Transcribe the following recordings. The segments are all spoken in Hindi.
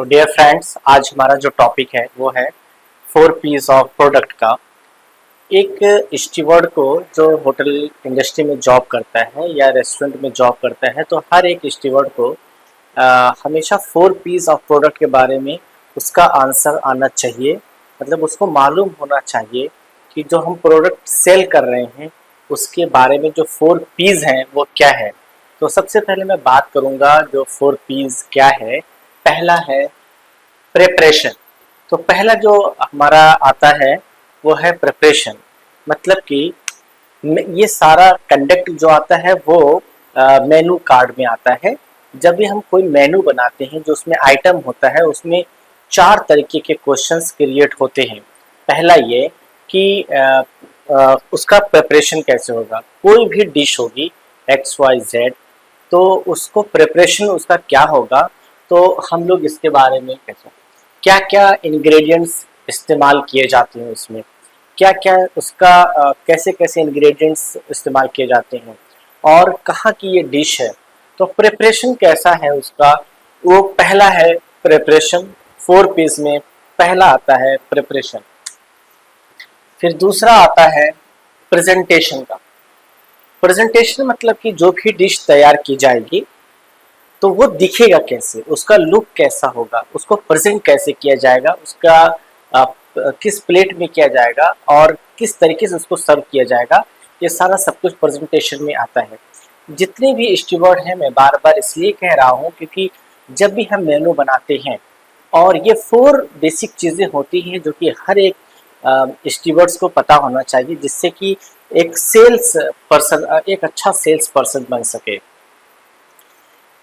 डियर फ्रेंड्स, आज हमारा जो टॉपिक है वो है 4 P's ऑफ प्रोडक्ट का। एक स्टीवर्ड को जो होटल इंडस्ट्री में जॉब करता है या रेस्टोरेंट में जॉब करता है, तो हर एक स्टीवर्ड को हमेशा 4 P's ऑफ प्रोडक्ट के बारे में उसका आंसर आना चाहिए। मतलब उसको मालूम होना चाहिए कि जो हम प्रोडक्ट सेल कर रहे हैं उसके बारे में जो 4 P's हैं वो क्या है। तो सबसे पहले मैं बात करूंगा जो 4 P's क्या है। पहला है प्रिपरेशन। तो पहला जो हमारा आता है वो है प्रिपरेशन। मतलब कि ये सारा कंडक्ट जो आता है वो मेनू कार्ड में आता है। जब भी हम कोई मेनू बनाते हैं जो उसमें आइटम होता है उसमें 4 तरीके के क्वेश्चंस क्रिएट होते हैं। पहला ये कि उसका प्रिपरेशन कैसे होगा। कोई भी डिश होगी XYZ, तो उसको प्रिपरेशन उसका क्या होगा। तो हम लोग इसके बारे में कैसे, क्या क्या इंग्रेडिएंट्स इस्तेमाल किए जाते हैं उसमें, क्या क्या उसका कैसे कैसे इंग्रेडिएंट्स इस्तेमाल किए जाते हैं और कहाँ की ये डिश है। तो प्रिपरेशन कैसा है उसका, वो पहला है प्रिपरेशन। 4 P's में पहला आता है प्रिपरेशन। फिर दूसरा आता है प्रेजेंटेशन का। प्रेजेंटेशन मतलब कि जो भी डिश तैयार की जाएगी तो वो दिखेगा कैसे, उसका लुक कैसा होगा, उसको प्रेजेंट कैसे किया जाएगा, उसका किस प्लेट में किया जाएगा और किस तरीके से उसको सर्व किया जाएगा। ये सारा सब कुछ प्रेजेंटेशन में आता है। जितने भी स्टीवर्ड हैं, मैं बार बार इसलिए कह रहा हूँ क्योंकि जब भी हम मेनू बनाते हैं और ये 4 बेसिक चीज़ें होती हैं जो कि हर एक स्टीवर्ड्स को पता होना चाहिए, जिससे कि एक सेल्स पर्सन, एक अच्छा सेल्स पर्सन बन सके।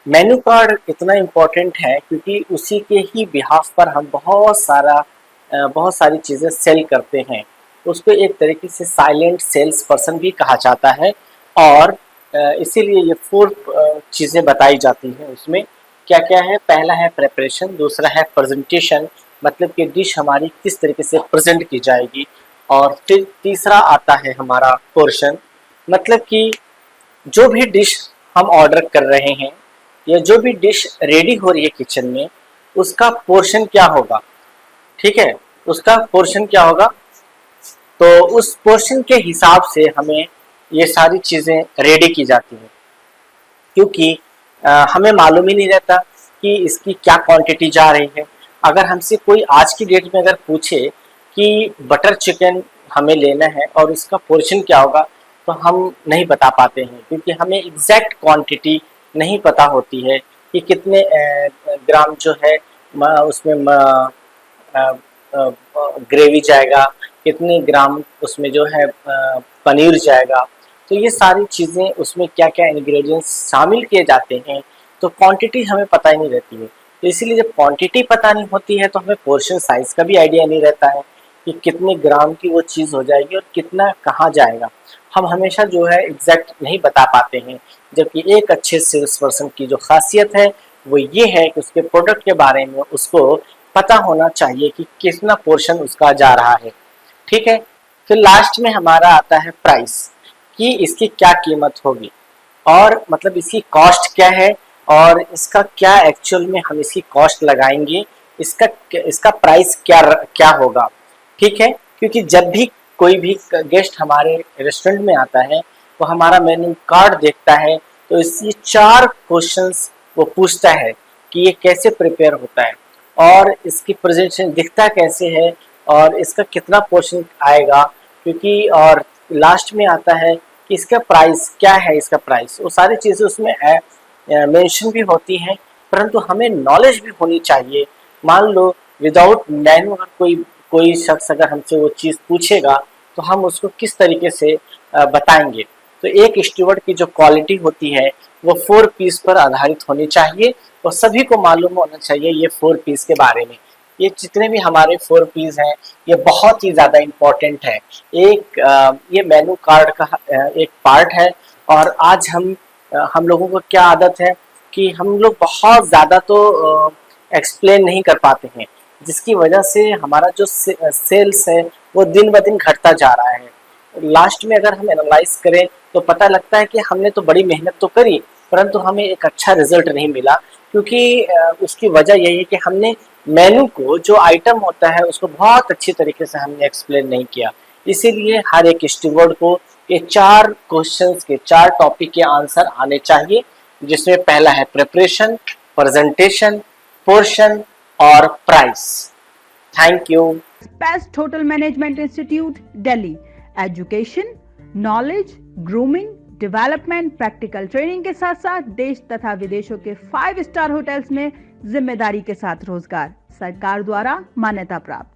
मेन्यू कार्ड इतना इम्पोर्टेंट है क्योंकि उसी के ही बिहाफ पर हम बहुत सारी चीज़ें सेल करते हैं। उसको एक तरीके से साइलेंट सेल्स पर्सन भी कहा जाता है और इसीलिए ये 4 चीज़ें बताई जाती हैं उसमें। क्या क्या है, पहला है प्रेपरेशन, दूसरा है प्रेजेंटेशन, मतलब कि डिश हमारी किस तरीके से प्रेजेंट की जाएगी, और फिर तीसरा आता है हमारा पोर्शन। मतलब कि जो भी डिश हम ऑर्डर कर रहे हैं या जो भी डिश रेडी हो रही है किचन में, उसका पोर्शन क्या होगा। ठीक है, उसका पोर्शन क्या होगा, तो उस पोर्शन के हिसाब से हमें ये सारी चीज़ें रेडी की जाती हैं। क्योंकि हमें मालूम ही नहीं रहता कि इसकी क्या क्वांटिटी जा रही है। अगर हमसे कोई आज की डेट में अगर पूछे कि बटर चिकन हमें लेना है और उसका पोर्शन क्या होगा, तो हम नहीं बता पाते हैं क्योंकि हमें एग्जैक्ट क्वांटिटी नहीं पता होती है कि कितने ग्राम जो है उसमें ग्रेवी जाएगा, कितने ग्राम उसमें जो है पनीर जाएगा। तो ये सारी चीज़ें उसमें क्या क्या इंग्रेडिएंट्स शामिल किए जाते हैं, तो क्वांटिटी हमें पता ही नहीं रहती है। तो इसीलिए जब क्वांटिटी पता नहीं होती है तो हमें पोर्शन साइज़ का भी आइडिया नहीं रहता है कि कितने ग्राम की वो चीज़ हो जाएगी और कितना कहाँ जाएगा। हम हमेशा जो है एग्जैक्ट नहीं बता पाते हैं। जबकि एक अच्छे सेल्स पर्सन की जो खासियत है वो ये है कि उसके प्रोडक्ट के बारे में उसको पता होना चाहिए कि कितना पोर्शन उसका जा रहा है। ठीक है, फिर लास्ट में हमारा आता है प्राइस, कि इसकी क्या कीमत होगी और मतलब इसकी कॉस्ट क्या है और इसका क्या एक्चुअल में हम इसकी कॉस्ट लगाएंगे, इसका इसका प्राइस क्या क्या होगा। ठीक है, क्योंकि जब भी कोई भी गेस्ट हमारे रेस्टोरेंट में आता है वो हमारा मेन्यू कार्ड देखता है तो इसी 4 क्वेश्चंस वो पूछता है कि ये कैसे प्रिपेयर होता है और इसकी प्रेजेंटेशन दिखता कैसे है और इसका कितना पोर्शन आएगा। क्योंकि और लास्ट में आता है कि इसका प्राइस क्या है, इसका प्राइस, वो सारी चीज़ें उसमें मेंशन भी होती हैं। परंतु हमें नॉलेज भी होनी चाहिए। मान लो विदाउट मेन्यू अगर कोई कोई शख्स अगर हमसे वो चीज़ पूछेगा तो हम उसको किस तरीके से बताएंगे। तो एक स्टीवर्ड की जो क्वालिटी होती है वो 4 P's पर आधारित होनी चाहिए और सभी को मालूम होना चाहिए ये 4 P's के बारे में। ये जितने भी हमारे 4 P's हैं ये बहुत ही ज़्यादा इम्पोर्टेंट है। ये मेनू कार्ड का एक पार्ट है। और आज हम लोगों को क्या आदत है कि हम लोग बहुत ज़्यादा तो एक्सप्लेन नहीं कर पाते हैं, जिसकी वजह से हमारा जो सेल्स है वो दिन ब दिन घटता जा रहा है। लास्ट में अगर हम एनालाइज करें तो पता लगता है कि हमने तो बड़ी मेहनत तो करी, परंतु हमें एक अच्छा रिजल्ट नहीं मिला, क्योंकि उसकी वजह यही है कि हमने मेनू को, जो आइटम होता है उसको बहुत अच्छी तरीके से हमने एक्सप्लेन नहीं किया। इसीलिए हर एक स्टीवर्ड को ये 4 क्वेश्चंस के, 4 टॉपिक के आंसर आने चाहिए, जिसमें पहला है प्रिपरेशन, प्रेजेंटेशन, पोर्शन और price. Thank you. Best hotel management institute Delhi, education, knowledge, grooming, development, practical training के साथ साथ देश तथा विदेशों के 5 स्टार होटल्स में जिम्मेदारी के साथ रोजगार, सरकार द्वारा मान्यता प्राप्त।